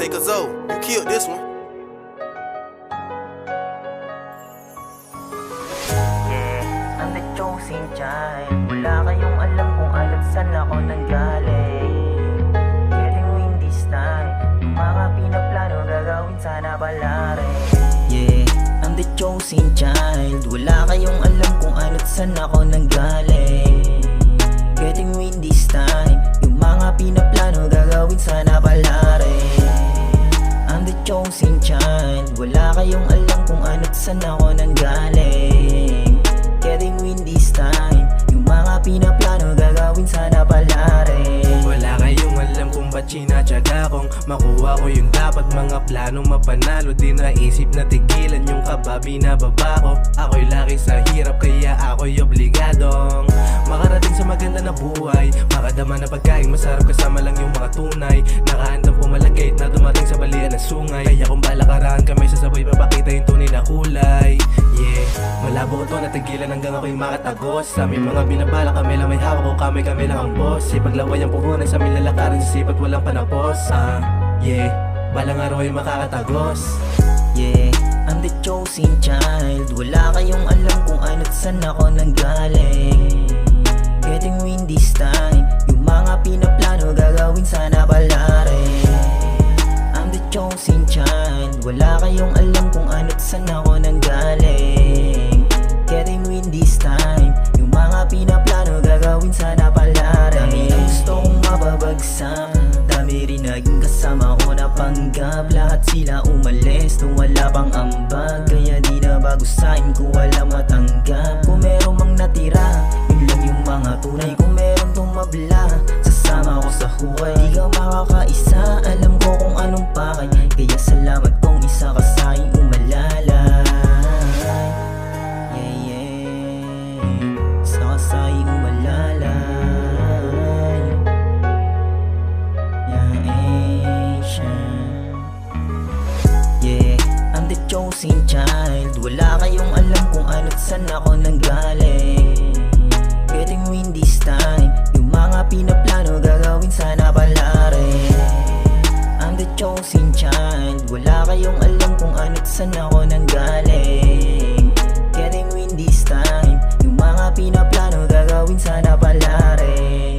Say, Kazo, you killed this one. Yeah, I'm the chosen child. Wala kayong alam kung ano't saan ako nanggaling. Getting win this time. Yung mga pinaplano gagawin sana pala rin. Yeah, I'm the chosen child. Wala kayong alam kung ano't saan ako nanggaling. Getting win this time. Yung mga pinaplano gagawin sana pala rin. I'm the chosen child. Wala kayong alam kung ano't saan ako nanggaling. Getting win this time. Yung mga pinaplano gagawin sana pala rin. Wala kayong alam kung ba't sinatsaga kong makuha ko yung dapat mga planong mapanalo. Di naisip na tigilan yung kababi na baba ko. Ako'y laki sa hirap kaya ako'y obligadong makarating sa maganda na buhay. Makadama na pagkain masarap kasama lang yung mga tunay. Nakahandang pumalagay na dumating sa balian ng sungay. Kaya kung balakarahan kami sasabay papakita yung tunay na kulay. Yeah, malabo ko to natigilan hanggang ako'y makatagos. Sa aming mga binabala kami lang may hawak ko, kami lang ang boss. Ipaglaway ang puhunan sa aming lalakaran sa sipat walang panapos. Yeah, balang araw ay makakatagos. Yeah, I'm the chosen child. Wala kayong alam kung ano't saan ako nanggaling. Getting win this time. Yung mga pinaplano gagawin sana pala rin. I'm the chosen child. Wala kayong alam kung ano't saan ako nanggaling. Getting win this time. Yung mga pinaplano gagawin sana pala rin. Dami ang gusto kong mababagsak. Dami rin naging kasama ko na panggap. Lahat sila umalis nung wala pang ambag. Kaya di na bago sa'kin ko wala matanggap. Kung meron mang natira, yun lang yung mga tunay. Kung meron tumabla, sasama ko sa hukay. Di ka makakaisa, alam ko kung anong pakay. Kaya salamat kung isa ka sa'kin umalalay. Yeah, yeah, isa ka sa'kin umalalay. Yeah, I'm the chosen child. Wala kayong alam kung ano't saan ako nanggaling. Getting win this time. Yung mga pinaplano gagawin sana pala rin. I'm the chosen child. Wala kayong alam kung ano't saan ako nanggaling. Getting win this time. Yung mga pinaplano gagawin sana pala rin.